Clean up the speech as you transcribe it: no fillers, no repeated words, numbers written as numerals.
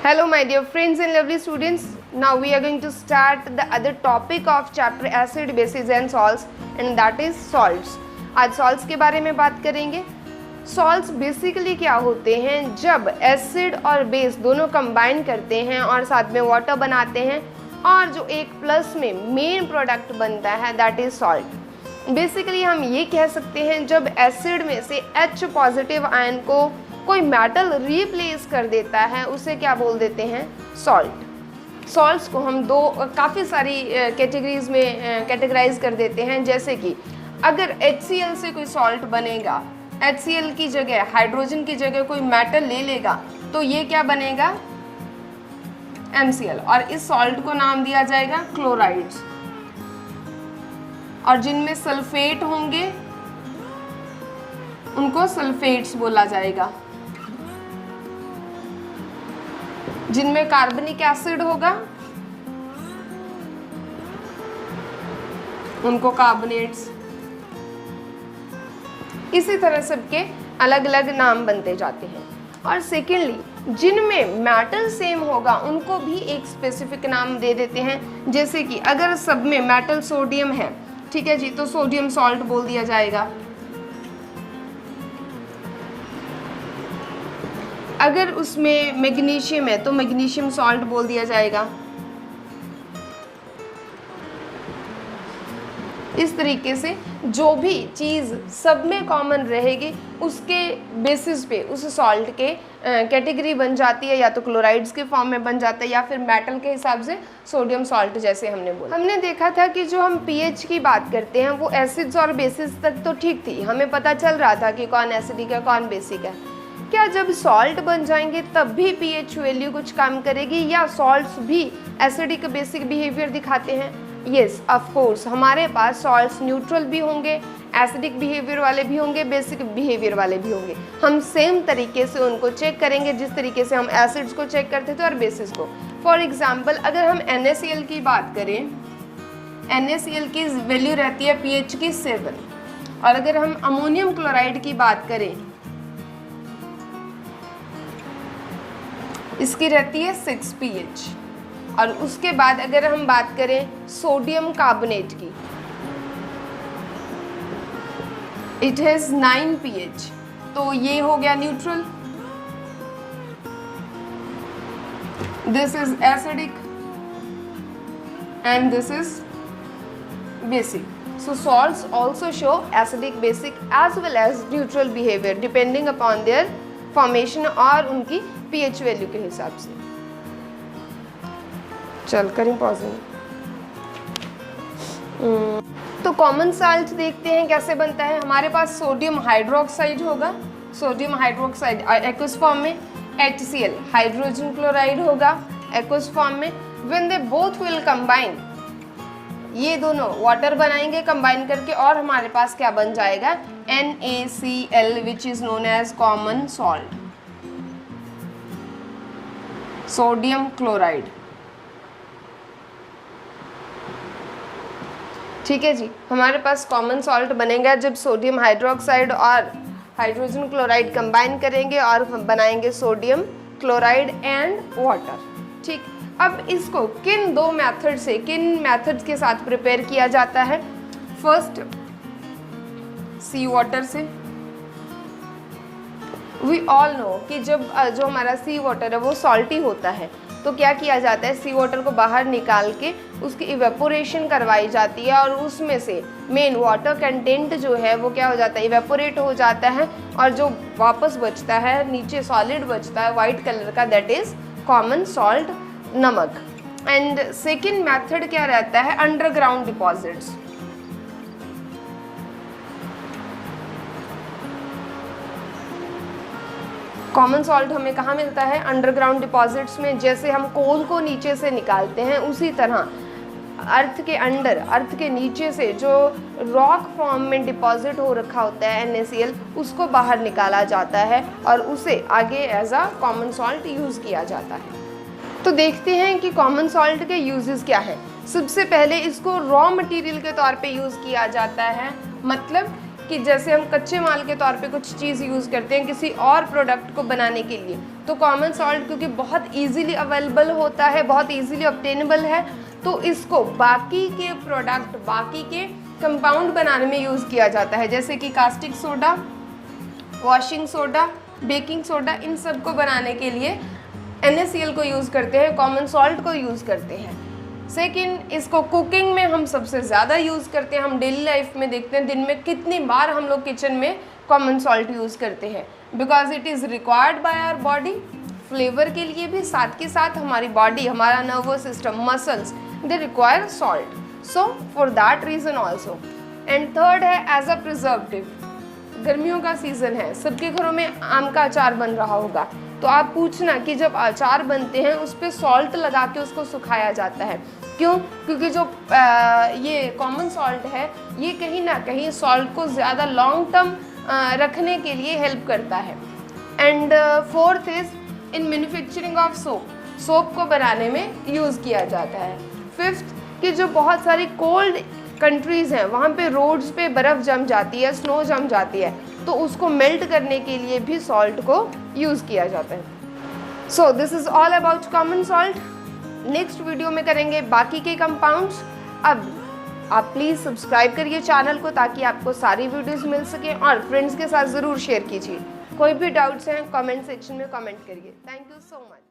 Hello my dear friends and lovely students. Now we are going to start the other topic of chapter acid, bases and salts and that is salts. आज salts के बारे में बात करेंगे. Salts basically क्या होते हैं? जब एसिड और बेस दोनों कंबाइन करते हैं और साथ में वाटर बनाते हैं और जो एक प्लस में मेन प्रोडक्ट बनता है दैट इज सॉल्ट. बेसिकली हम ये कह सकते हैं जब एसिड में से H पॉजिटिव आयन को कोई मेटल रिप्लेस कर देता है उसे क्या बोल देते हैं? सॉल्ट. सॉल्ट्स को हम काफ़ी सारी कैटेगरीज में कैटेगराइज कर देते हैं. जैसे कि अगर HCl से कोई सॉल्ट बनेगा, HCl की जगह हाइड्रोजन की जगह कोई मेटल ले लेगा तो ये क्या बनेगा? MCl. और इस सॉल्ट को नाम दिया जाएगा क्लोराइड्स. और जिनमें सल्फेट होंगे उनको सल्फेट्स बोला जाएगा. जिनमें कार्बनिक एसिड होगा उनको कार्बोनेट्स. इसी तरह सबके अलग अलग नाम बनते जाते हैं. और सेकेंडली जिनमें मेटल सेम होगा उनको भी एक स्पेसिफिक नाम दे देते हैं. जैसे कि अगर सब में मेटल सोडियम है, ठीक है जी, तो सोडियम सॉल्ट बोल दिया जाएगा. अगर उसमें मैग्नीशियम है तो मैग्नीशियम सॉल्ट बोल दिया जाएगा. इस तरीके से जो भी चीज़ सब में कॉमन रहेगी उसके बेसिस पे उस सॉल्ट के कैटेगरी बन जाती है. या तो क्लोराइड्स के फॉर्म में बन जाता है या फिर मेटल के हिसाब से सोडियम सॉल्ट. जैसे हमने बोला, हमने देखा था कि जो हम पीएच की बात करते हैं वो एसिड्स और बेसिस तक तो ठीक थी, हमें पता चल रहा था कि कौन एसिडिक है कौन बेसिक है. क्या जब सॉल्ट बन जाएंगे तब भी पीएच वैल्यू कुछ काम करेगी या सॉल्ट्स भी एसिडिक बेसिक बिहेवियर दिखाते हैं? Yes, of course. हमारे पास सॉल्ट्स न्यूट्रल भी होंगे, एसिडिक बिहेवियर वाले भी होंगे, बेसिक बिहेवियर वाले भी होंगे. हम सेम तरीके से उनको चेक करेंगे जिस तरीके से हम एसिड्स को चेक करते थे और बेसिस को. फॉर एग्जाम्पल अगर हम NaCl की बात करें, NaCl की वैल्यू रहती है पीएच की 7. और अगर हम अमोनियम क्लोराइड की बात करें इसकी रहती है 6 pH. और उसके बाद अगर हम बात करें सोडियम कार्बोनेट की, इट हैज 9 pH. तो ये हो गया neutral. This is acidic and this is basic. So salts also show acidic, basic as well as neutral behavior depending upon their formation और उनकी pH वैल्यू के हिसाब से. चल करें पॉजिंग. तो कॉमन साल्ट देखते हैं कैसे बनता है. हमारे पास सोडियम हाइड्रोक्साइड होगा, सोडियम हाइड्रोक्साइड एक्वस फॉर्म में. HCl हाइड्रोजन क्लोराइड होगा एक्वस फॉर्म में. When they both will combine, ये दोनों वाटर बनाएंगे कंबाइन करके और हमारे पास क्या बन जाएगा? NaCl which is known as common salt, sodium chloride. ठीक है जी, हमारे पास कॉमन सॉल्ट बनेगा जब सोडियम हाइड्रोक्साइड और हाइड्रोजन क्लोराइड कंबाइन करेंगे और बनाएंगे सोडियम क्लोराइड एंड वाटर. ठीक, अब इसको किन दो मेथड से, किन मेथड्स के साथ प्रिपेयर किया जाता है? फर्स्ट सी वाटर से. वी ऑल नो कि जब जो हमारा सी वाटर है वो सॉल्टी होता है तो क्या किया जाता है? सी वाटर को बाहर निकाल के उसकी इवेपोरेशन करवाई जाती है और उसमें से मेन वाटर कंटेंट जो है वो क्या हो जाता है? इवेपोरेट हो जाता है. और जो वापस बचता है नीचे सॉलिड बचता है वाइट कलर का, दैट इज कॉमन सॉल्ट, नमक. एंड सेकेंड मेथड क्या रहता है? Underground deposits. कॉमन सॉल्ट हमें कहाँ मिलता है? अंडरग्राउंड डिपॉजिट्स में. जैसे हम कोल को नीचे से निकालते हैं उसी तरह अर्थ के अंडर, अर्थ के नीचे से जो रॉक फॉर्म में डिपॉजिट हो रखा होता है NaCl, उसको बाहर निकाला जाता है और उसे आगे as a common salt use किया जाता है. तो देखते हैं कि कॉमन सॉल्ट के यूजेस क्या है. सबसे पहले इसको रॉ मटेरियल के तौर पे यूज़ किया जाता है. मतलब कि जैसे हम कच्चे माल के तौर पे कुछ चीज़ यूज़ करते हैं किसी और प्रोडक्ट को बनाने के लिए, तो कॉमन सॉल्ट क्योंकि बहुत इजीली अवेलेबल होता है, बहुत इजीली ऑब्टेनेबल है, तो इसको बाकी के प्रोडक्ट, बाकी के कंपाउंड बनाने में यूज़ किया जाता है, जैसे कि caustic soda, washing soda, baking soda, इन सब को बनाने के लिए NaCl को यूज़ करते हैं, कॉमन सॉल्ट को यूज़ करते हैं। सेकेंड, इसको कुकिंग में हम सबसे ज़्यादा यूज़ करते हैं। हम डेली लाइफ में देखते हैं दिन में कितनी बार हम लोग किचन में कॉमन सॉल्ट यूज़ करते हैं, because it is required by our body, flavour के लिए भी, साथ के साथ हमारी बॉडी, हमारा nervous system, muscles, they require salt, so for that reason also. And third है एज अ प्रिजर्वेटिव। गर्मियों का सीज़न है, सबके घरों में आम का अचार बन रहा होगा, तो आप पूछना कि जब अचार बनते हैं उस पर सॉल्ट लगा के उसको सुखाया जाता है, क्यों? क्योंकि जो ये कॉमन सॉल्ट है ये कहीं ना कहीं सॉल्ट को ज़्यादा लॉन्ग टर्म रखने के लिए हेल्प करता है। And fourth is in manufacturing of soap, soap को बनाने में यूज़ किया जाता है। फिफ्थ, कि जो बहुत सारी कोल्ड कंट्रीज़ हैं वहाँ पे रोड्स पे बर्फ़ जम जाती है, स्नो जम जाती है, तो उसको मेल्ट करने के लिए भी सॉल्ट को यूज़ किया जाता है। So this is all about common salt. Next video में करेंगे बाकी के कंपाउंड्स। अब आप प्लीज़ सब्सक्राइब करिए चैनल को ताकि आपको सारी वीडियोस मिल सकें, और फ्रेंड्स के साथ ज़रूर शेयर कीजिए। कोई भी डाउट्स हैं कमेंट सेक्शन में कमेंट करिए। Thank you so much.